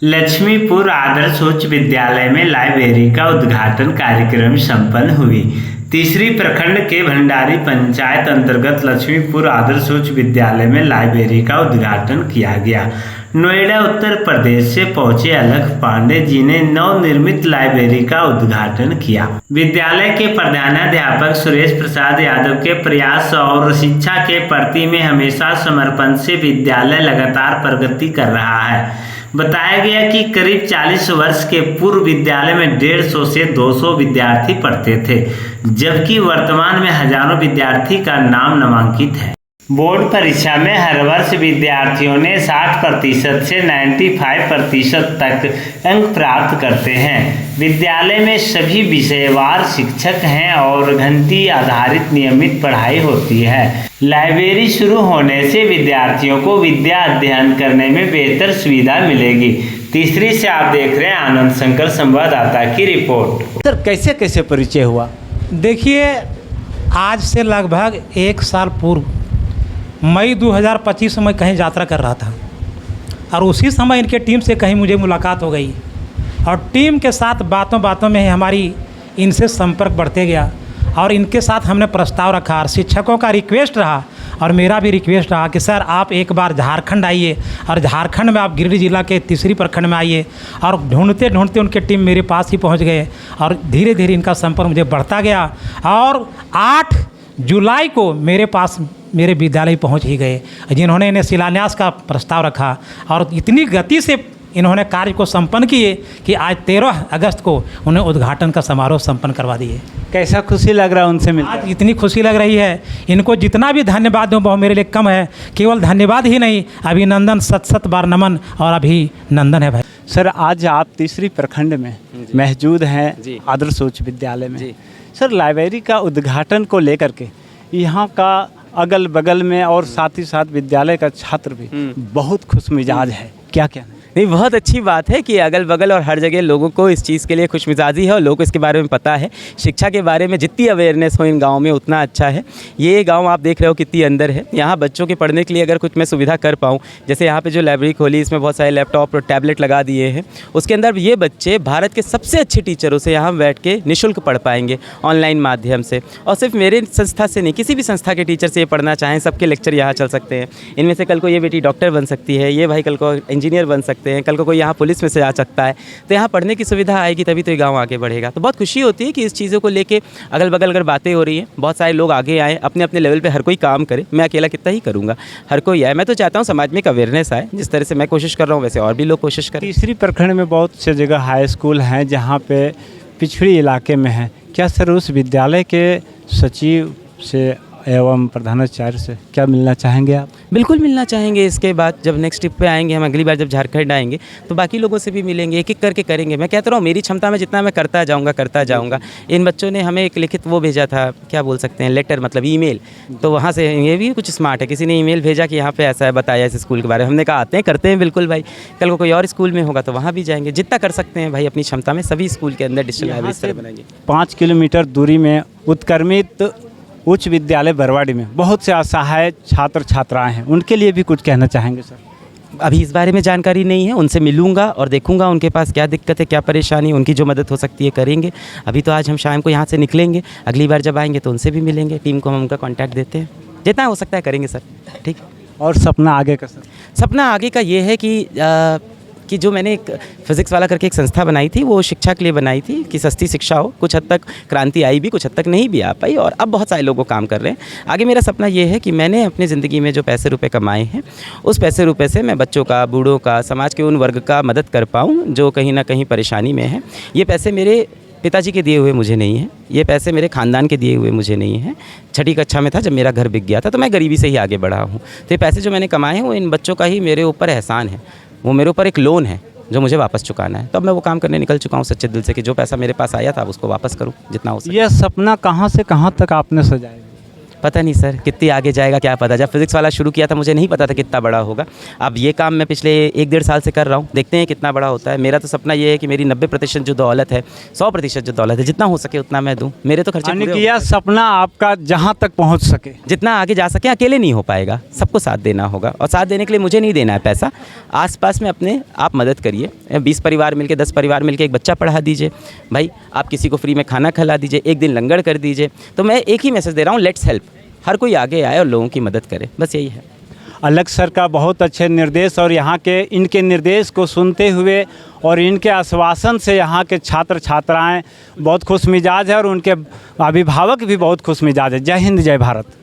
लक्ष्मीपुर आदर्श उच्च विद्यालय में लाइब्रेरी का उद्घाटन कार्यक्रम संपन्न हुई। तीसरी प्रखंड के भंडारी पंचायत अंतर्गत लक्ष्मीपुर आदर्श उच्च विद्यालय में लाइब्रेरी का उद्घाटन किया गया। नोएडा उत्तर प्रदेश से पहुंचे अलख पांडे जी ने नवनिर्मित लाइब्रेरी का उद्घाटन किया। विद्यालय के प्रधानाध्यापक सुरेश प्रसाद यादव के प्रयास और शिक्षा के प्रति में हमेशा समर्पण से विद्यालय लगातार प्रगति कर रहा है। बताया गया कि करीब 40 वर्ष के पूर्व विद्यालय में 150 से 200 विद्यार्थी पढ़ते थे, जबकि वर्तमान में हजारों विद्यार्थी का नाम नामांकित है। बोर्ड परीक्षा में हर वर्ष विद्यार्थियों ने 60% से 95% तक अंक प्राप्त करते हैं। विद्यालय में सभी विषयवार शिक्षक हैं और घंटी आधारित नियमित पढ़ाई होती है। लाइब्रेरी शुरू होने से विद्यार्थियों को विद्या अध्ययन करने में बेहतर सुविधा मिलेगी। तीसरी से आप देख रहे हैं आनंद शंकर संवाददाता की रिपोर्ट। सर कैसे कैसे परिचय हुआ? देखिए, आज से लगभग 1 साल पूर्व मई 2025 में मैं कहीं यात्रा कर रहा था और उसी समय इनके टीम से कहीं मुझे मुलाकात हो गई और टीम के साथ बातों बातों में ही हमारी इनसे संपर्क बढ़ते गया और इनके साथ हमने प्रस्ताव रखा और शिक्षकों का रिक्वेस्ट रहा और मेरा भी रिक्वेस्ट रहा कि सर आप एक बार झारखंड आइए और झारखंड में आप गिरिडीह जिला के तीसरी प्रखंड में आइए। और ढूंढते ढूंढते उनके टीम मेरे पास ही पहुंच गए और धीरे धीरे इनका संपर्क मुझे बढ़ता गया और 8 जुलाई को मेरे पास मेरे विद्यालय पहुंच ही गए, जिन्होंने इन्हें शिलान्यास का प्रस्ताव रखा और इतनी गति से इन्होंने कार्य को संपन्न किए कि आज 13 अगस्त को उन्हें उद्घाटन का समारोह संपन्न करवा दिए। कैसा खुशी लग रहा है उनसे मिलकर? आज इतनी खुशी लग रही है, इनको जितना भी धन्यवाद दूँ वो मेरे लिए कम है। केवल धन्यवाद ही नहीं, अभिनंदन, सत बार नमन और अभिनंदन है भाई। सर आज आप तीसरी प्रखंड में मौजूद हैं आदर्श उच्च विद्यालय में। सर लाइब्रेरी का उद्घाटन को लेकर के यहाँ का अगल बगल में और साथ ही साथ विद्यालय का छात्र भी बहुत खुश मिजाज है, क्या कहना? नहीं, बहुत अच्छी बात है कि अगल बगल और हर जगह लोगों को इस चीज़ के लिए खुशमिजाजी है और लोगों को इसके बारे में पता है। शिक्षा के बारे में जितनी अवेयरनेस हो इन गाँव में उतना अच्छा है। ये गांव आप देख रहे हो कितनी अंदर है। यहाँ बच्चों के पढ़ने के लिए अगर कुछ मैं सुविधा कर पाऊँ, जैसे यहाँ पे जो लाइब्रेरी खोली इसमें बहुत सारे लैपटॉप और टैबलेट लगा दिए हैं, उसके अंदर ये बच्चे भारत के सबसे अच्छे टीचरों से यहाँ बैठ के निःशुल्क पढ़ पाएंगे ऑनलाइन माध्यम से। और सिर्फ मेरे संस्था से नहीं, किसी भी संस्था के टीचर से ये पढ़ना चाहें सबके लेक्चर यहाँ चल सकते हैं। इनमें से कल को ये बेटी डॉक्टर बन सकती है, ये भाई कल को इंजीनियर बन सकते हैं, कल को कोई यहाँ पुलिस में से आ सकता है। तो यहाँ पढ़ने की सुविधा आएगी तभी तो ये गाँव आगे बढ़ेगा। तो बहुत खुशी होती है कि इस चीज़ों को लेके अगल बगल अगर बातें हो रही हैं, बहुत सारे लोग आगे आए, अपने अपने लेवल पे हर कोई काम करे। मैं अकेला कितना ही करूँगा, हर कोई आए। मैं तो चाहता हूँ समाज में एक अवेयरनेस आए, जिस तरह से मैं कोशिश कर रहा हूँ वैसे और भी लोग कोशिश करें। तीसरी प्रखंड में बहुत से जगह हाई स्कूल हैं जहाँ पे पिछड़ी इलाके में हैं। क्या सर उस विद्यालय के सचिव से एवं प्रधानाचार्य से क्या मिलना चाहेंगे आप? बिल्कुल मिलना चाहेंगे। इसके बाद जब नेक्स्ट ट्रिप पे आएंगे, हम अगली बार जब झारखंड आएंगे तो बाकी लोगों से भी मिलेंगे, एक एक करके करेंगे। मैं कहता रहा हूँ मेरी क्षमता में जितना मैं करता जाऊँगा। इन बच्चों ने हमें एक लिखित वो भेजा था, क्या बोल सकते हैं, लेटर मतलब ईमेल। तो वहाँ से ये भी कुछ स्मार्ट है, किसी ने ईमेल भेजा कि यहाँ पे ऐसा है, बताया इस स्कूल के बारे में। हमने कहा आते हैं, करते हैं बिल्कुल भाई। कल को कोई और स्कूल में होगा तो वहाँ भी जाएंगे। जितना कर सकते हैं भाई अपनी क्षमता में सभी स्कूल के अंदर डिजिटल लाइब्रेरी बनाएंगे। 5 किलोमीटर दूरी में उत्क्रमित उच्च विद्यालय बरवाड़ी में बहुत से असहाय छात्र छात्राएं हैं, उनके लिए भी कुछ कहना चाहेंगे सर? अभी इस बारे में जानकारी नहीं है, उनसे मिलूंगा और देखूंगा उनके पास क्या दिक्कत है, क्या परेशानी, उनकी जो मदद हो सकती है करेंगे। अभी तो आज हम शाम को यहाँ से निकलेंगे, अगली बार जब आएंगे तो उनसे भी मिलेंगे। टीम को हम उनका कॉन्टैक्ट देते हैं, जितना हो सकता है करेंगे सर। ठीक। और सपना आगे का सर? सपना आगे का ये है कि जो मैंने एक फिज़िक्स वाला करके एक संस्था बनाई थी, वो शिक्षा के लिए बनाई थी कि सस्ती शिक्षा हो। कुछ हद तक क्रांति आई भी, कुछ हद तक नहीं भी आ पाई और अब बहुत सारे लोग काम कर रहे हैं। आगे मेरा सपना ये है कि मैंने अपनी ज़िंदगी में जो पैसे रुपए कमाए हैं, उस पैसे रुपए से मैं बच्चों का, बूढ़ों का, समाज के उन वर्ग का मदद कर पाऊँ जो कहीं ना कहीं परेशानी में है। ये पैसे मेरे पिताजी के दिए हुए मुझे नहीं है, ये पैसे मेरे ख़ानदान के दिए हुए मुझे नहीं है। 6ठी कक्षा में था जब मेरा घर बिक गया था, तो मैं गरीबी से ही आगे बढ़ा हूँ। तो ये पैसे जो मैंने कमाए हैं वो इन बच्चों का ही मेरे ऊपर एहसान है, वो मेरे ऊपर एक लोन है जो मुझे वापस चुकाना है। तब मैं वो काम करने निकल चुका हूँ सच्चे दिल से कि जो पैसा मेरे पास आया था उसको वापस करूँ जितना हो सके। यह सपना कहाँ से कहाँ तक आपने सजाया? पता नहीं सर कितनी आगे जाएगा, क्या पता। जब फिज़िक्स वाला शुरू किया था मुझे नहीं पता था कितना बड़ा होगा। अब ये काम मैं पिछले 1-1.5 साल से कर रहा हूँ, देखते हैं कितना बड़ा होता है। मेरा तो सपना ये है कि मेरी 90% जो दौलत है, 100% जो दौलत है, जितना हो सके उतना मैं दूँ। मेरे तो खर्चे यानी पूरे कि हो यह सपना आपका जहाँ तक पहुँच सके। जितना आगे जा सके। अकेले नहीं हो पाएगा, सबको साथ देना होगा, और साथ देने के लिए मुझे नहीं देना है पैसा। आसपास में अपने आप मदद करिए। 20 परिवार मिलके, 10 परिवार मिलके एक बच्चा पढ़ा दीजिए भाई, आप किसी को फ्री में खाना खिला दीजिए, एक दिन लंगर कर दीजिए। तो मैं एक ही मैसेज दे रहा हूँ, लेट्स हेल्प। हर कोई आगे आए और लोगों की मदद करे, बस यही है। अलग सर का बहुत अच्छे निर्देश, और यहाँ के इनके निर्देश को सुनते हुए और इनके आश्वासन से यहाँ के छात्र छात्राएं बहुत खुश मिजाज है, और उनके अभिभावक भी बहुत खुश मिजाज है। जय हिंद, जय भारत।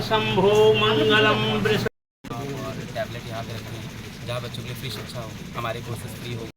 शंभो मंगलम टैबलेट यहाँ पे रखनी है, जहाँ बच्चों के लिए फ्री शिक्षा हो, हमारे कोर्सेज फ्री हो।